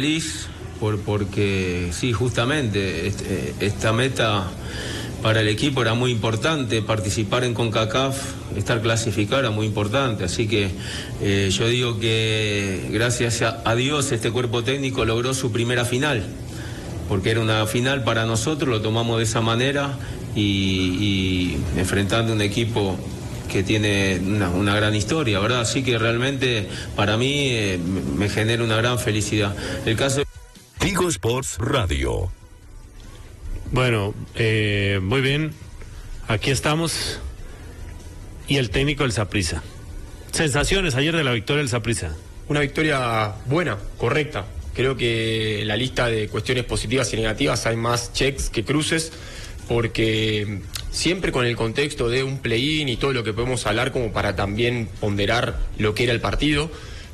Feliz porque sí, justamente esta meta para el equipo era muy importante, participar en CONCACAF, estar clasificado era muy importante, así que yo digo que gracias a Dios este cuerpo técnico logró su primera final, porque era una final para nosotros, lo tomamos de esa manera y enfrentando un equipo que tiene una gran historia, ¿verdad? Así que realmente para mí me genera una gran felicidad. El caso Tigo Sports Radio. Bueno, muy bien. Aquí estamos. Y el técnico del Saprissa. Sensaciones ayer de la victoria del Saprissa. Una victoria buena, correcta. Creo que la lista de cuestiones positivas y negativas hay más checks que cruces, porque siempre con el contexto de un play-in y todo lo que podemos hablar como para también ponderar lo que era el partido,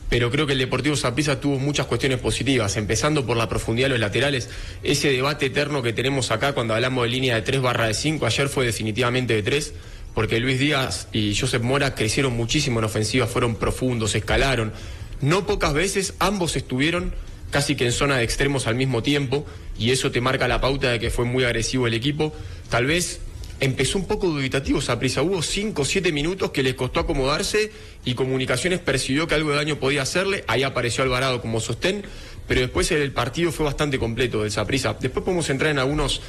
pero creo que el Deportivo Saprissa tuvo muchas cuestiones positivas, empezando por la profundidad de los laterales. Ese debate eterno que tenemos acá cuando hablamos de línea de 3/5, ayer fue definitivamente de 3, porque Luis Díaz y Josep Mora crecieron muchísimo en ofensiva, fueron profundos, escalaron. No pocas veces ambos estuvieron casi que en zona de extremos al mismo tiempo, y eso te marca la pauta de que fue muy agresivo el equipo. Tal vez empezó un poco dubitativo Saprissa, hubo 5 o 7 minutos que les costó acomodarse y Comunicaciones percibió que algo de daño podía hacerle, ahí apareció Alvarado como sostén, pero después el partido fue bastante completo del Saprissa. Después podemos entrar en algunos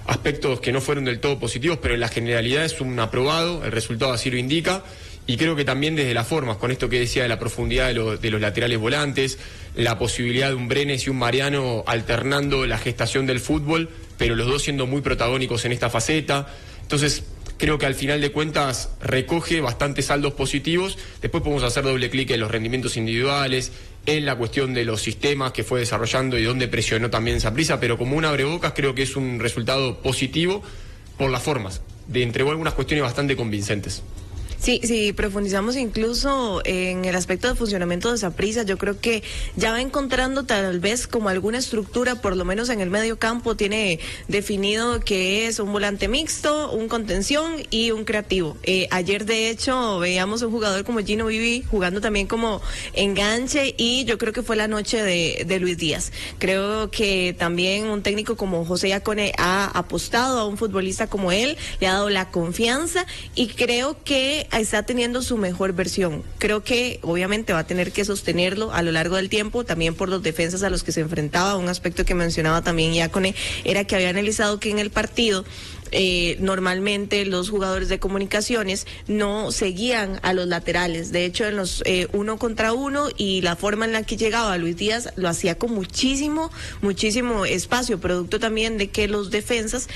aspectos que no fueron del todo positivos, pero en la generalidad es un aprobado, el resultado así lo indica. Y creo que también desde las formas, con esto que decía de la profundidad de los laterales volantes, la posibilidad de un Brenes y un Mariano alternando la gestación del fútbol, pero los dos siendo muy protagónicos en esta faceta. Entonces, creo que al final de cuentas recoge bastantes saldos positivos. Después podemos hacer doble clic en los rendimientos individuales, en la cuestión de los sistemas que fue desarrollando y donde presionó también Saprissa, pero como un abrebocas creo que es un resultado positivo por las formas. Entregó algunas cuestiones bastante convincentes. Sí, sí, profundizamos incluso en el aspecto de funcionamiento de Saprissa. Yo creo que ya va encontrando tal vez como alguna estructura, por lo menos en el medio campo, tiene definido que es un volante mixto, un contención y un creativo. Ayer, de hecho, veíamos un jugador como Gino Vivi jugando también como enganche, y yo creo que fue la noche de Luis Díaz. Creo que también un técnico como José Yacone ha apostado a un futbolista como él, le ha dado la confianza, y creo que está teniendo su mejor versión. Creo que obviamente va a tener que sostenerlo a lo largo del tiempo, también por los defensas a los que se enfrentaba. Un aspecto que mencionaba también Yacone era que había analizado que en el partido normalmente los jugadores de Comunicaciones no seguían a los laterales. De hecho, en los 1 contra 1 y la forma en la que llegaba Luis Díaz lo hacía con muchísimo espacio, producto también de que los defensas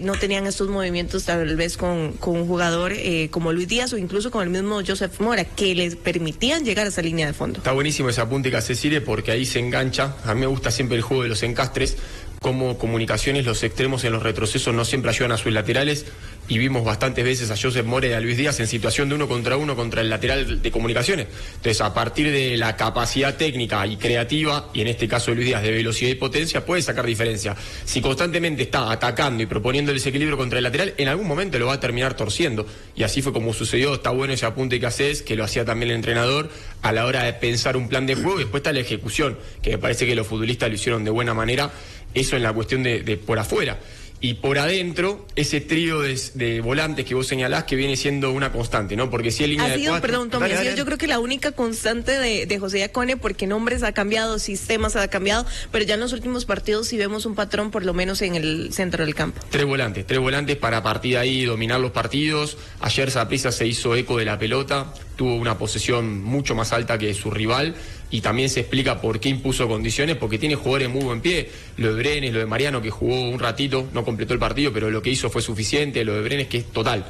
no tenían estos movimientos tal vez con un jugador como Luis Díaz o incluso con el mismo Josep Mora, que les permitían llegar a esa línea de fondo. Está buenísimo ese apunte que hace Cire, porque ahí se engancha. A mí me gusta siempre el juego de los encastres, como Comunicaciones, los extremos en los retrocesos no siempre ayudan a sus laterales, y vimos bastantes veces a Josep Mora y a Luis Díaz en situación de 1 contra 1 contra el lateral de Comunicaciones. Entonces, a partir de la capacidad técnica y creativa, y en este caso de Luis Díaz de velocidad y potencia, puede sacar diferencia. Si constantemente está atacando y proponiendo el desequilibrio contra el lateral, en algún momento lo va a terminar torciendo, y así fue como sucedió. Está bueno ese apunte que haces, que lo hacía también el entrenador a la hora de pensar un plan de juego, y después está la ejecución, que me parece que los futbolistas lo hicieron de buena manera. Eso en la cuestión de por afuera. Y por adentro, ese trío de volantes que vos señalás, que viene siendo una constante, ¿no? Porque si hay línea de 4... Perdón, Tommy, yo creo que la única constante de José Yacone, porque nombres ha cambiado, sistemas ha cambiado, pero ya en los últimos partidos sí vemos un patrón, por lo menos en el centro del campo. Tres volantes para a partir de ahí dominar los partidos. Ayer Saprissa se hizo eco de la pelota, tuvo una posesión mucho más alta que su rival, y también se explica por qué impuso condiciones, porque tiene jugadores muy buen pie. Lo de Brenes, lo de Mariano, que jugó un ratito, no completó el partido, pero lo que hizo fue suficiente. Lo de Brenes, que es total.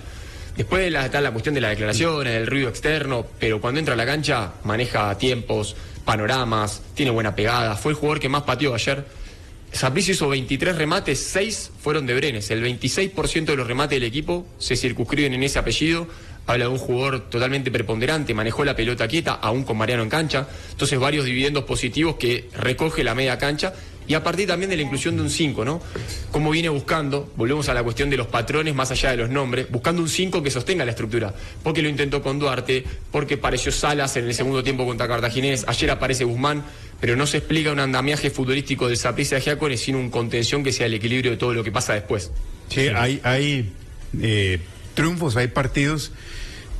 Después está la cuestión de las declaraciones, del ruido externo, pero cuando entra a la cancha maneja tiempos, panoramas, tiene buena pegada. Fue el jugador que más pateó ayer. Saprissa hizo 23 remates, 6 fueron de Brenes. El 26% de los remates del equipo se circunscriben en ese apellido. Habla de un jugador totalmente preponderante, manejó la pelota quieta, aún con Mariano en cancha. Entonces, varios dividendos positivos que recoge la media cancha, Y a partir también de la inclusión de un 5, ¿no? Cómo viene buscando, volvemos a la cuestión de los patrones más allá de los nombres, buscando un 5 que sostenga la estructura. Porque lo intentó con Duarte, porque apareció Salas en el segundo tiempo contra Cartaginés, ayer aparece Guzmán, pero no se explica un andamiaje futbolístico del Saprissa de Giacones sin un contención que sea el equilibrio de todo lo que pasa después. Sí, hay triunfos, hay partidos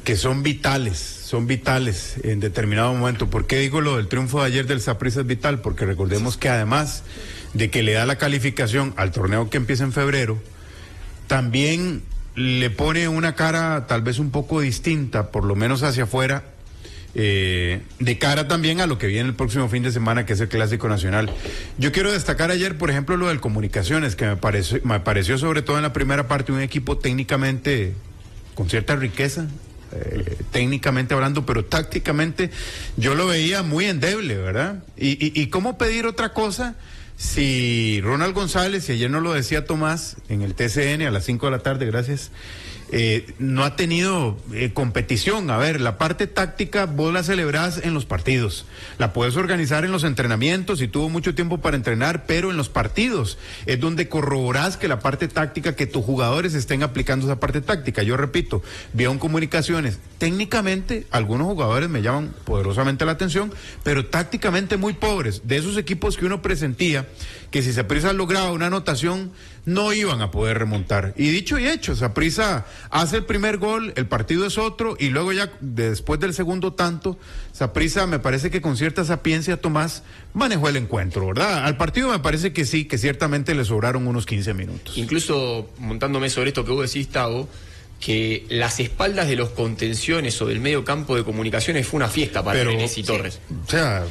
que son vitales en determinado momento. ¿Por qué digo lo del triunfo de ayer del Saprissa es vital? Porque recordemos que además de que le da la calificación al torneo que empieza en febrero, también le pone una cara tal vez un poco distinta, por lo menos hacia afuera, de cara también a lo que viene el próximo fin de semana, que es el Clásico Nacional. Yo quiero destacar ayer, por ejemplo, lo del Comunicaciones, que me pareció sobre todo en la primera parte un equipo técnicamente con cierta riqueza, técnicamente hablando, pero tácticamente yo lo veía muy endeble, ¿verdad? Y cómo pedir otra cosa si Ronald González, y ayer nos lo decía Tomás en el TCN a las 5 de la tarde, gracias, no ha tenido competición. A ver, la parte táctica vos la celebrás en los partidos, la puedes organizar en los entrenamientos y tuvo mucho tiempo para entrenar, pero en los partidos es donde corroborás que la parte táctica, que tus jugadores estén aplicando esa parte táctica. Yo repito, vi a un Comunicaciones, técnicamente algunos jugadores me llaman poderosamente la atención, pero tácticamente muy pobres, de esos equipos que uno presentía que si Saprissa lograba una anotación no iban a poder remontar. Y dicho y hecho, Saprissa hace el primer gol, el partido es otro, y luego ya después del segundo tanto, Saprissa me parece que con cierta sapiencia, Tomás, manejó el encuentro, ¿verdad? Al partido me parece que sí, que ciertamente le sobraron unos 15 minutos. Incluso montándome sobre esto que vos decís, Tavo, que las espaldas de los contenciones o del medio campo de Comunicaciones fue una fiesta para Renes y Torres. O sea,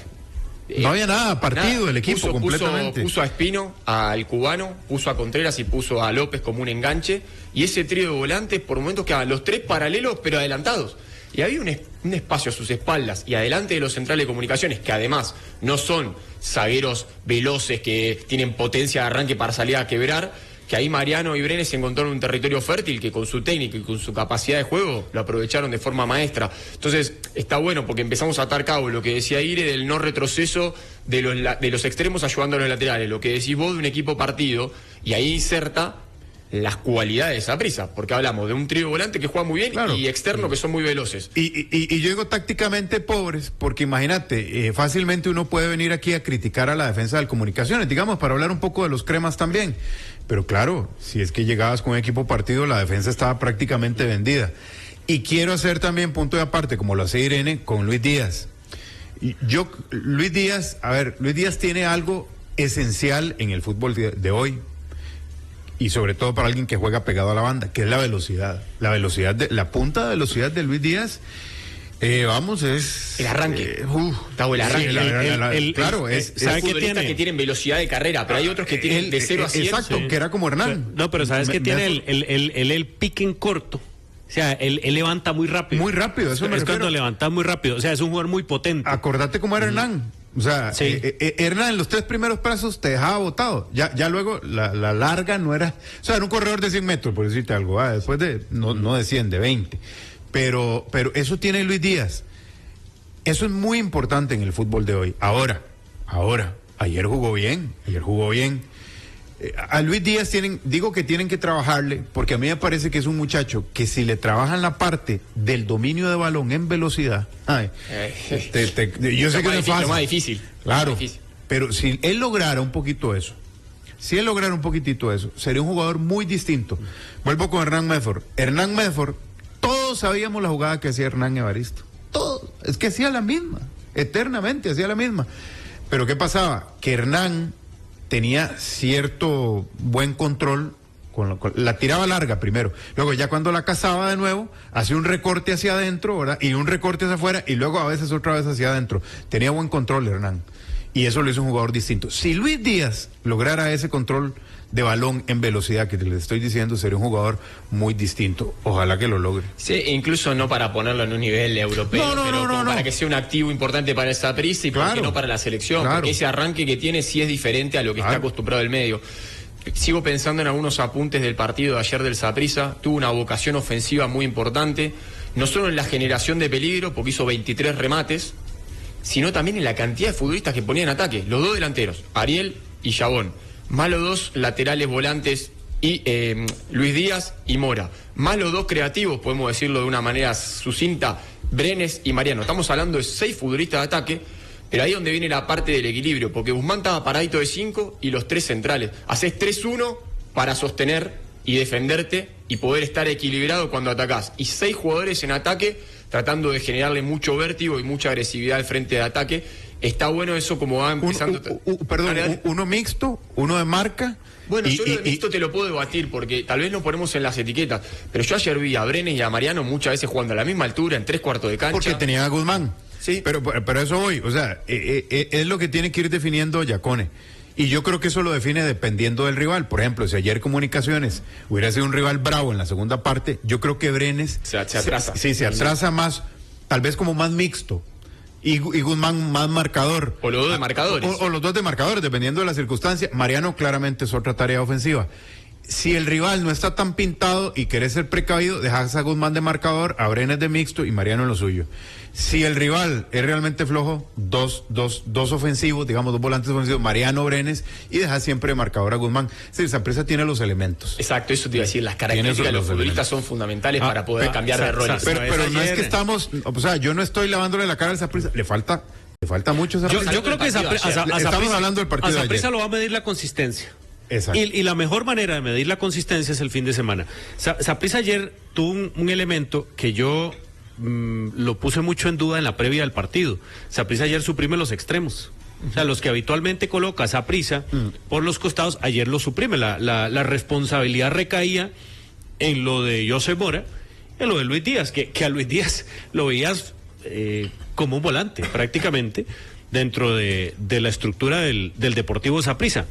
no había nada partido nada, el equipo completamente. Puso a Espino, al cubano, puso a Contreras y puso a López como un enganche, y ese trío de volantes por momentos quedaban los tres paralelos pero adelantados. Y había un espacio a sus espaldas y adelante de los centrales de Comunicaciones, que además no son zagueros veloces que tienen potencia de arranque para salir a quebrar, que ahí Mariano y Brenes se encontraron un territorio fértil que con su técnica y con su capacidad de juego lo aprovecharon de forma maestra. Entonces está bueno porque empezamos a atar cabo lo que decía Ire del no retroceso de los extremos ayudando a los laterales, lo que decís vos de un equipo partido, y ahí inserta las cualidades de Saprissa, porque hablamos de un trío volante que juega muy bien, claro, y externo que son muy veloces. Y yo digo tácticamente pobres, porque imagínate, fácilmente uno puede venir aquí a criticar a la defensa del Comunicaciones, digamos, para hablar un poco de los cremas también. Pero claro, si es que llegabas con un equipo partido, la defensa estaba prácticamente vendida. Y quiero hacer también punto de aparte, como lo hace Irene, con Luis Díaz. Luis Díaz tiene algo esencial en el fútbol de hoy, y sobre todo para alguien que juega pegado a la banda, que es la velocidad. La punta de velocidad de Luis Díaz, es... El arranque. El arranque. Claro, es futbolistas que tienen velocidad de carrera, pero hay otros que tienen de 0 a 100. Exacto, que era como Hernán. No, pero ¿sabes qué tiene? El pique en corto. O sea, él levanta muy rápido. Muy rápido, eso me refiero. Es cuando levanta muy rápido. O sea, es un jugador muy potente. Acordate cómo era Hernán. O sea, sí. Hernán en los 3 primeros plazos te dejaba botado. Ya luego la larga no era... O sea, era un corredor de 100 metros, por decirte algo. Después de... No de 100, de 20. Pero eso tiene Luis Díaz. Eso es muy importante en el fútbol de hoy. Ahora, ayer jugó bien. A Luis Díaz digo que tienen que trabajarle, porque a mí me parece que es un muchacho que si le trabajan la parte del dominio de balón en velocidad, yo sé que no es fácil. Lo más difícil. Claro, pero si él lograra un poquito eso, sería un jugador muy distinto. Vuelvo con Hernán Medford. Todos sabíamos la jugada que hacía Hernán Evaristo. Todos. Es que hacía la misma. Eternamente hacía la misma. Pero ¿qué pasaba? Que Hernán tenía cierto buen control. La tiraba larga primero. Luego ya cuando la cazaba de nuevo, hacía un recorte hacia adentro, ¿verdad? Y un recorte hacia afuera. Y luego a veces otra vez hacia adentro. Tenía buen control Hernán. Y eso lo hizo un jugador distinto. Si Luis Díaz lograra ese control de balón en velocidad que les estoy diciendo, sería un jugador muy distinto. Ojalá que lo logre. Sí, incluso no para ponerlo en un nivel europeo, pero para que sea un activo importante para el Saprissa y claro, porque no para la selección, claro, porque ese arranque que tiene sí es diferente a lo que está acostumbrado el medio. Sigo pensando en algunos apuntes del partido de ayer del Saprissa. Tuvo una vocación ofensiva muy importante, no solo en la generación de peligro, porque hizo 23 remates, sino también en la cantidad de futbolistas que ponía en ataque. Los 2 delanteros, Ariel y Yabón, más los 2 laterales volantes y Luis Díaz y Mora, más los 2 creativos, podemos decirlo de una manera sucinta, Brenes y Mariano. Estamos hablando de 6 futbolistas de ataque, pero ahí es donde viene la parte del equilibrio, porque Guzmán estaba paradito de 5 y los 3 centrales. Haces 3-1 para sostener y defenderte y poder estar equilibrado cuando atacás. Y 6 jugadores en ataque tratando de generarle mucho vértigo y mucha agresividad al frente de ataque. Está bueno eso como va empezando. Uno mixto, uno de marca. Bueno, yo lo de mixto te lo puedo debatir porque tal vez nos ponemos en las etiquetas, pero yo ayer vi a Brenes y a Mariano muchas veces jugando a la misma altura, en 3/4 de cancha. Porque tenía a Guzmán. Sí. Pero eso voy, o sea, es lo que tiene que ir definiendo Yacone. Y yo creo que eso lo define dependiendo del rival. Por ejemplo, si ayer Comunicaciones hubiera sido un rival bravo en la segunda parte, yo creo que Brenes se atrasa. Se atrasa más, tal vez como más mixto. Y Guzmán más marcador. O los 2 de marcadores. O los 2 de marcadores, dependiendo de la circunstancia. Mariano claramente es otra tarea ofensiva. Si el rival no está tan pintado y querés ser precavido, dejas a Guzmán de marcador, a Brenes de mixto y Mariano en lo suyo. Si el rival es realmente flojo, dos ofensivos, digamos 2 volantes ofensivos, Mariano, Brenes, y dejas siempre de marcador a Guzmán. Sí, Saprissa tiene los elementos. Exacto, eso te iba a decir, las características de los futbolistas son fundamentales para poder cambiar de roles. Pero no es que estamos, o sea, yo no estoy lavándole la cara al Saprissa, le falta mucho. Yo creo que estamos hablando del partido de ayer. A Saprissa lo va a medir la consistencia. Exacto. Y la mejor manera de medir la consistencia es el fin de semana. Saprissa ayer tuvo un elemento que yo lo puse mucho en duda en la previa del partido. Saprissa ayer suprime los extremos. O sea, los que habitualmente coloca Saprissa por los costados, ayer lo suprime. La responsabilidad recaía en lo de José Mora, en lo de Luis Díaz, que a Luis Díaz lo veías como un volante prácticamente dentro de la estructura del Deportivo Saprissa.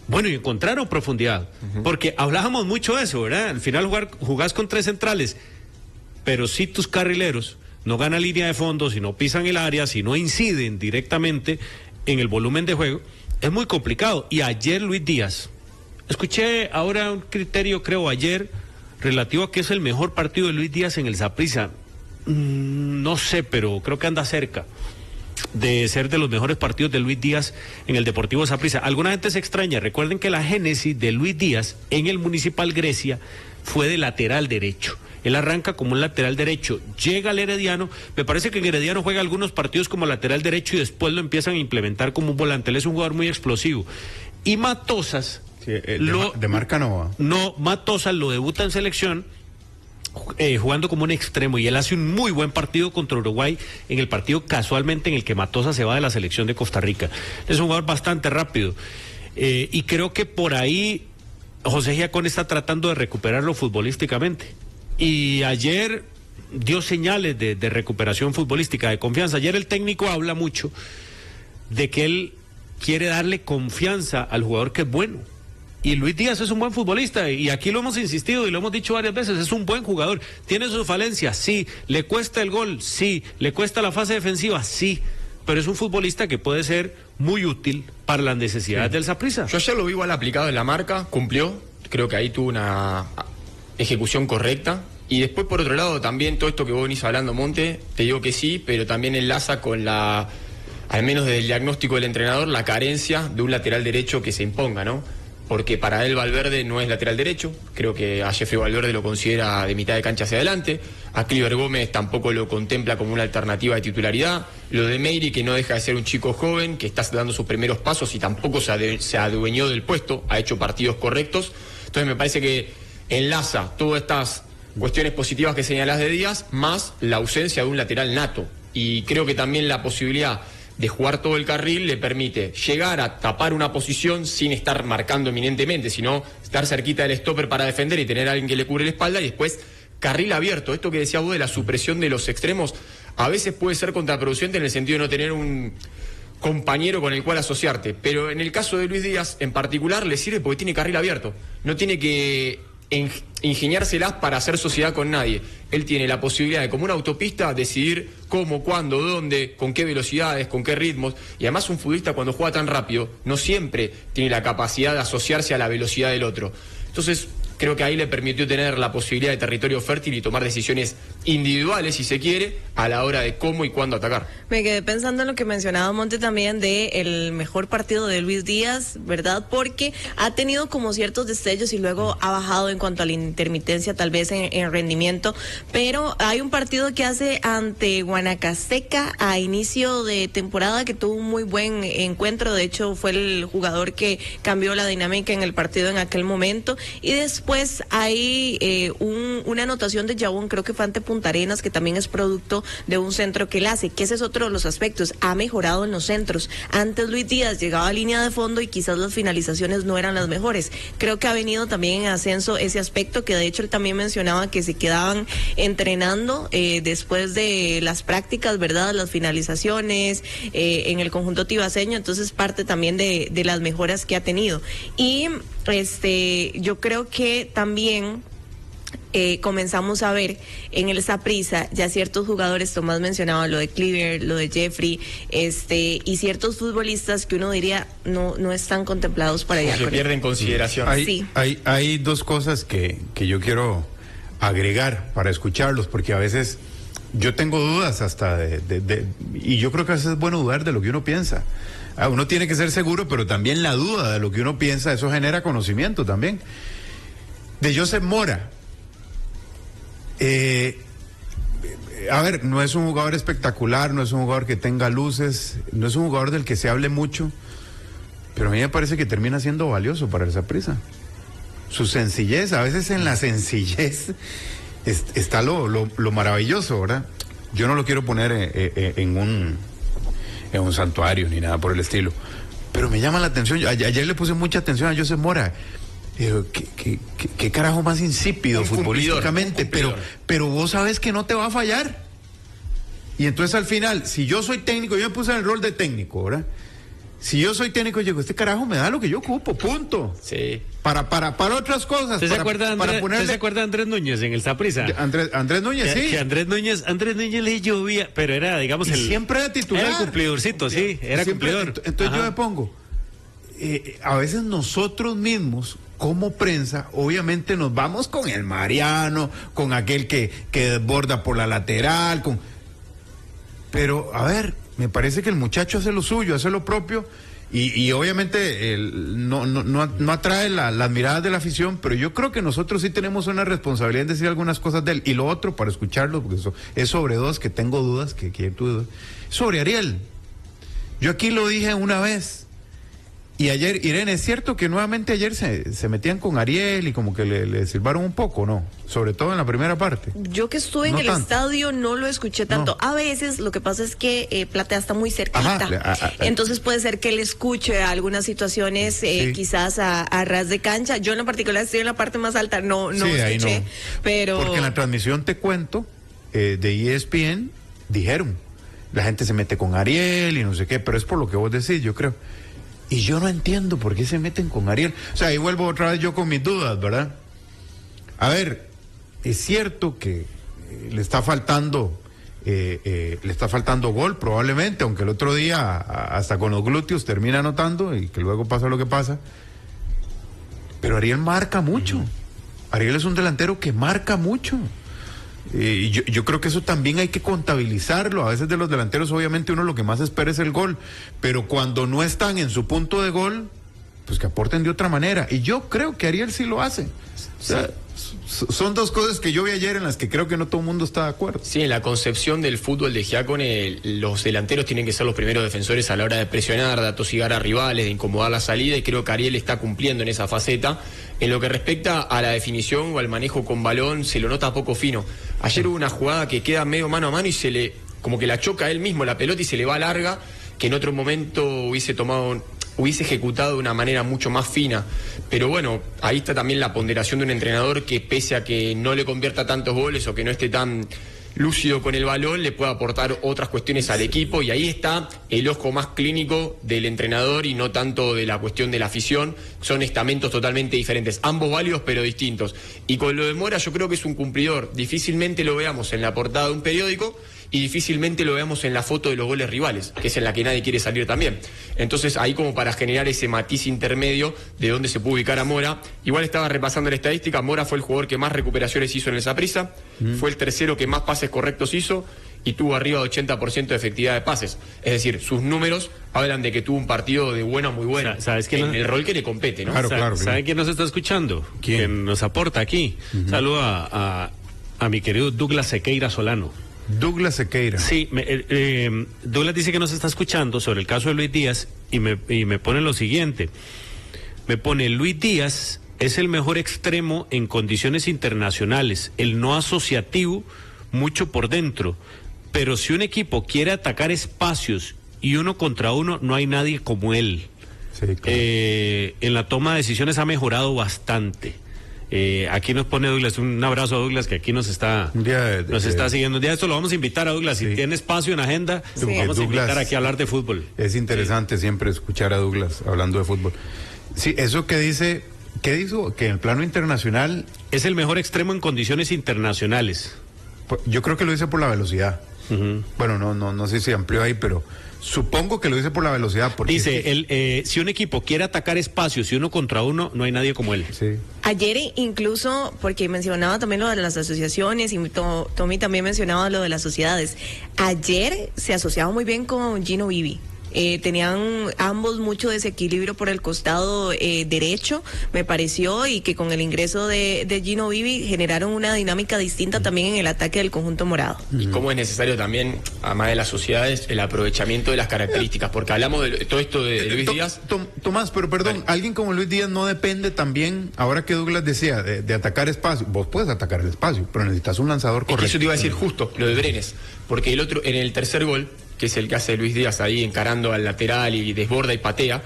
Bueno, y encontraron profundidad, porque hablábamos mucho de eso, ¿verdad? Al final jugás con 3 centrales, pero si tus carrileros no ganan línea de fondo, si no pisan el área, si no inciden directamente en el volumen de juego, es muy complicado. Y ayer Luis Díaz, escuché ahora un criterio, creo, ayer, relativo a que es el mejor partido de Luis Díaz en el Saprissa. No sé, pero creo que anda cerca de ser de los mejores partidos de Luis Díaz en el Deportivo Saprissa. Alguna gente se extraña, recuerden que la génesis de Luis Díaz en el Municipal Grecia fue de lateral derecho. Él arranca como un lateral derecho, llega al Herediano, me parece que en Herediano juega algunos partidos como lateral derecho y después lo empiezan a implementar como un volante. Él es un jugador muy explosivo. Y Matosas... Sí, de marca no va. No, Matosas lo debuta en selección jugando como un extremo, y él hace un muy buen partido contra Uruguay, en el partido casualmente en el que Matosas se va de la selección de Costa Rica. Es un jugador bastante rápido, y creo que por ahí José Giacón está tratando de recuperarlo futbolísticamente, y ayer dio señales de recuperación futbolística, de confianza. Ayer el técnico habla mucho de que él quiere darle confianza al jugador que es bueno. Y Luis Díaz es un buen futbolista, y aquí lo hemos insistido y lo hemos dicho varias veces, es un buen jugador. ¿Tiene sus falencias? Sí. ¿Le cuesta el gol? Sí. ¿Le cuesta la fase defensiva? Sí. Pero es un futbolista que puede ser muy útil para las necesidades del Saprissa. Yo ayer lo vi igual aplicado en la marca, cumplió, creo que ahí tuvo una ejecución correcta. Y después, por otro lado, también todo esto que vos venís hablando, Monte, te digo que sí, pero también enlaza con al menos desde el diagnóstico del entrenador, la carencia de un lateral derecho que se imponga, ¿no? Porque para él Valverde no es lateral derecho, creo que a Jeffrey Valverde lo considera de mitad de cancha hacia adelante, a Cliver Gómez tampoco lo contempla como una alternativa de titularidad, lo de Meiri, que no deja de ser un chico joven, que está dando sus primeros pasos y tampoco se adueñó del puesto, ha hecho partidos correctos. Entonces me parece que enlaza todas estas cuestiones positivas que señalás de Díaz, más la ausencia de un lateral nato, y creo que también la posibilidad de jugar todo el carril le permite llegar a tapar una posición sin estar marcando eminentemente, sino estar cerquita del stopper para defender y tener a alguien que le cubre la espalda, y después carril abierto. Esto que decías vos de la supresión de los extremos a veces puede ser contraproducente en el sentido de no tener un compañero con el cual asociarte, pero en el caso de Luis Díaz en particular le sirve porque tiene carril abierto, no tiene que ingeniárselas para hacer sociedad con nadie. Él tiene la posibilidad de, como una autopista, decidir cómo, cuándo, dónde, con qué velocidades, con qué ritmos, y además un futbolista cuando juega tan rápido no siempre tiene la capacidad de asociarse a la velocidad del otro. Entonces creo que ahí le permitió tener la posibilidad de territorio fértil y tomar decisiones individuales, si se quiere, a la hora de cómo y cuándo atacar. Me quedé pensando en lo que mencionaba Monte también de el mejor partido de Luis Díaz, ¿verdad? Porque ha tenido como ciertos destellos y luego ha bajado en cuanto a la intermitencia, tal vez en rendimiento, pero hay un partido que hace ante Guanacasteca a inicio de temporada que tuvo un muy buen encuentro, de hecho fue el jugador que cambió la dinámica en el partido en aquel momento, y después hay una anotación de Yabón, creo que fue ante Punta Arenas, que también es producto de un centro que él hace, que ese es otro de los aspectos, ha mejorado en los centros. Antes Luis Díaz llegaba a línea de fondo y quizás las finalizaciones no eran las mejores. Creo que ha venido también en ascenso ese aspecto, que de hecho él también mencionaba que se quedaban entrenando después de las prácticas, ¿verdad? Las finalizaciones en el conjunto tibaseño, entonces parte también de las mejoras que ha tenido. Y yo creo que también comenzamos a ver en el Saprissa ya ciertos jugadores, Tomás mencionaba lo de Cleaver, lo de Jeffrey, y ciertos futbolistas que uno diría no están contemplados para allá. Se pierde en consideración. Hay dos cosas que yo quiero agregar para escucharlos, porque a veces yo tengo dudas hasta y yo creo que a veces es bueno dudar de lo que uno piensa. Uno tiene que ser seguro, pero también la duda de lo que uno piensa, eso genera conocimiento también. De Joseph Mora. A ver, no es un jugador espectacular, no es un jugador que tenga luces, no es un jugador del que se hable mucho, pero a mí me parece que termina siendo valioso para el Saprissa. Su sencillez, a veces en la sencillez está lo maravilloso, ¿verdad? Yo no lo quiero poner en un santuario ni nada por el estilo, pero me llama la atención. Ayer le puse mucha atención a Joseph Mora. ¿Qué carajo más insípido futbolísticamente? Pero vos sabes que no te va a fallar. Y entonces al final, si yo soy técnico, yo me puse en el rol de técnico, ¿verdad? Si yo soy técnico, yo digo, este carajo me da lo que yo ocupo, punto. Sí. Para otras cosas. ¿Usted se acuerda de Andrés Núñez en el Saprissa? Andrés Núñez, sí. Que Andrés Núñez le llovía, pero era, digamos, siempre era titular. Era el cumplidorcito, sí, era siempre, cumplidor. Entonces yo me pongo, a veces nosotros mismos, como prensa, obviamente nos vamos con el Mariano, con aquel que desborda por la lateral, pero a ver, me parece que el muchacho hace lo suyo, hace lo propio, y obviamente no atrae las miradas de la afición, pero yo creo que nosotros sí tenemos una responsabilidad en decir algunas cosas de él. Y lo otro, para escucharlo, porque eso es sobre dos, que tengo dudas, que tuve dudas, sobre Ariel. Yo aquí lo dije una vez. Y ayer, Irene, ¿es cierto que nuevamente ayer se metían con Ariel y como que le silbaron un poco, no? Sobre todo en la primera parte. Yo que estuve en el estadio no lo escuché tanto. A veces lo que pasa es que Platea está muy cerquita. Entonces puede ser que él escuche algunas situaciones sí, quizás a ras de cancha. Yo en lo particular estoy en la parte más alta, no escuché. Pero... Porque en la transmisión, te cuento, de ESPN, dijeron, la gente se mete con Ariel y no sé qué, pero es por lo que vos decís, yo creo. Y yo no entiendo por qué se meten con Ariel. O sea, ahí vuelvo otra vez yo con mis dudas, ¿verdad? A ver, es cierto que le está faltando gol probablemente, aunque el otro día hasta con los glúteos termina anotando y que luego pasa lo que pasa. Pero Ariel marca mucho. Ariel es un delantero que marca mucho. Y yo creo que eso también hay que contabilizarlo. A veces de los delanteros obviamente uno lo que más espera es el gol, pero cuando no están en su punto de gol, pues que aporten de otra manera. Y yo creo que Ariel sí lo hace. O sea, son dos cosas que yo vi ayer en las que creo que no todo el mundo está de acuerdo. Sí, en la concepción del fútbol de Giacone, los delanteros tienen que ser los primeros defensores a la hora de presionar, de atosigar a rivales, de incomodar la salida, y creo que Ariel está cumpliendo en esa faceta. En lo que respecta a la definición o al manejo con balón, se lo nota poco fino. Ayer hubo una jugada que queda medio mano a mano y como que la choca él mismo la pelota y se le va larga, que en otro momento hubiese ejecutado de una manera mucho más fina. Pero bueno, ahí está también la ponderación de un entrenador que, pese a que no le convierta tantos goles o que no esté tan lúcido con el balón, le puede aportar otras cuestiones al equipo, y ahí está el ojo más clínico del entrenador y no tanto de la cuestión de la afición. Son estamentos totalmente diferentes, ambos válidos pero distintos. Y con lo de Mora, yo creo que es un cumplidor, difícilmente lo veamos en la portada de un periódico, y difícilmente lo veamos en la foto de los goles rivales, que es en la que nadie quiere salir también. Entonces ahí como para generar ese matiz intermedio de dónde se puede ubicar a Mora. Igual estaba repasando la estadística, Mora fue el jugador que más recuperaciones hizo en el Saprissa, fue el tercero que más pases correctos hizo y tuvo arriba de 80% de efectividad de pases. Es decir, sus números hablan de que tuvo un partido de bueno a muy bueno, ¿Sabes quién en el rol que le compete, ¿no? Claro. ¿Sabe quién nos está escuchando? ¿Quién? ¿Quién nos aporta aquí? Saluda a mi querido Douglas Sequeira Solano. Douglas Sequeira. Sí, Douglas dice que nos está escuchando sobre el caso de Luis Díaz y me pone lo siguiente. Me pone: Luis Díaz es el mejor extremo en condiciones internacionales, el no asociativo, mucho por dentro. Pero si un equipo quiere atacar espacios y uno contra uno, no hay nadie como él. Sí, claro. En la toma de decisiones ha mejorado bastante. Aquí nos pone Douglas, un abrazo a Douglas que aquí nos está siguiendo. Un día esto lo vamos a invitar a Douglas, si tiene espacio en agenda, Sí. vamos a invitar Douglas, aquí a hablar de fútbol. Es interesante siempre escuchar a Douglas hablando de fútbol. Sí, eso que dice, ¿qué dijo? Que en el plano internacional, Es el mejor extremo en condiciones internacionales. yo creo que lo dice por la velocidad. Bueno, no sé si amplió ahí, pero supongo que lo dice por la velocidad. Porque Dice, si un equipo quiere atacar espacios y uno contra uno, no hay nadie como él. Sí. Ayer incluso, porque mencionaba también lo de las asociaciones y Tommy también mencionaba lo de las sociedades, ayer se asociaba muy bien con Gino Vivi. Tenían ambos mucho desequilibrio por el costado derecho, me pareció, y que con el ingreso de Gino Vivi generaron una dinámica distinta también en el ataque del conjunto morado. Y cómo es necesario también, además de las sociedades, el aprovechamiento de las características, porque hablamos de todo esto de Luis Díaz. Tomás, pero perdón, alguien como Luis Díaz no depende también, ahora que Douglas decía, de atacar espacio. Vos puedes atacar el espacio, pero necesitas un lanzador Es que correcto. eso te iba a decir justo, lo de Brenes, porque el otro, en el tercer gol, que es el que hace Luis Díaz ahí encarando al lateral y desborda y patea,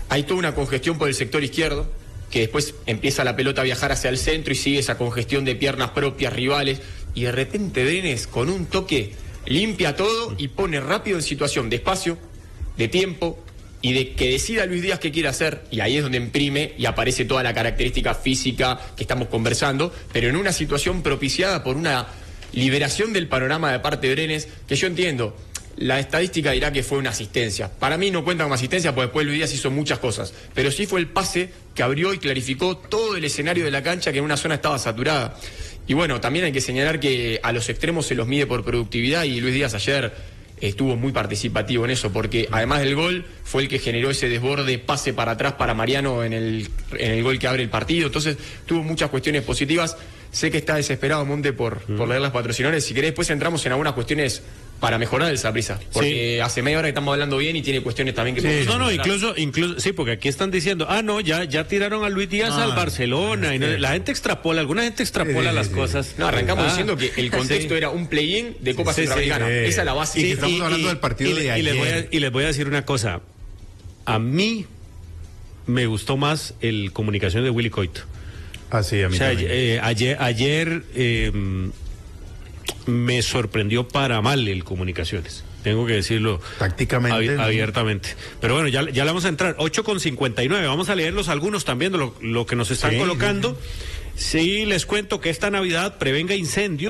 hay toda una congestión por el sector izquierdo, que después empieza la pelota a viajar hacia el centro y sigue esa congestión de piernas propias, rivales, y de repente Brenes con un toque limpia todo y pone rápido en situación de espacio, de tiempo y de que decida Luis Díaz qué quiere hacer, y ahí es donde imprime y aparece toda la característica física que estamos conversando, pero en una situación propiciada por una liberación del panorama de parte de Brenes, que yo entiendo. La estadística dirá que fue una asistencia. Para mí no cuenta como asistencia porque después Luis Díaz hizo muchas cosas. Pero sí fue el pase que abrió y clarificó todo el escenario de la cancha, que en una zona estaba saturada. Y bueno, también hay que señalar que a los extremos se los mide por productividad y Luis Díaz ayer estuvo muy participativo en eso, porque además del gol fue el que generó ese desborde, pase para atrás para Mariano en el gol que abre el partido. Entonces tuvo muchas cuestiones positivas. Sé que está desesperado Monte por leer las patrocinadores. Si querés, después entramos en algunas cuestiones para mejorar el Saprissa, porque hace media hora que estamos hablando bien y tiene cuestiones también que podemos mejorar. incluso, sí, porque aquí están diciendo, ya tiraron a Luis Díaz al Barcelona, y la gente extrapola, alguna gente extrapola las cosas. No, arrancamos diciendo que el contexto era un play-in de Copa Centroamericana. Esa es la base. Y que estamos hablando del partido de ayer. Y les voy a decir una cosa, a mí me gustó más el comunicación de Willy Coito. Ah, sí, a mí también. Ayer me sorprendió para mal el Comunicaciones. Tengo que decirlo Tácticamente, abiertamente. Pero bueno, ya le vamos a entrar. 8:59. Vamos a leerlos algunos también de lo que nos están colocando. Sí, les cuento que esta Navidad prevenga incendios.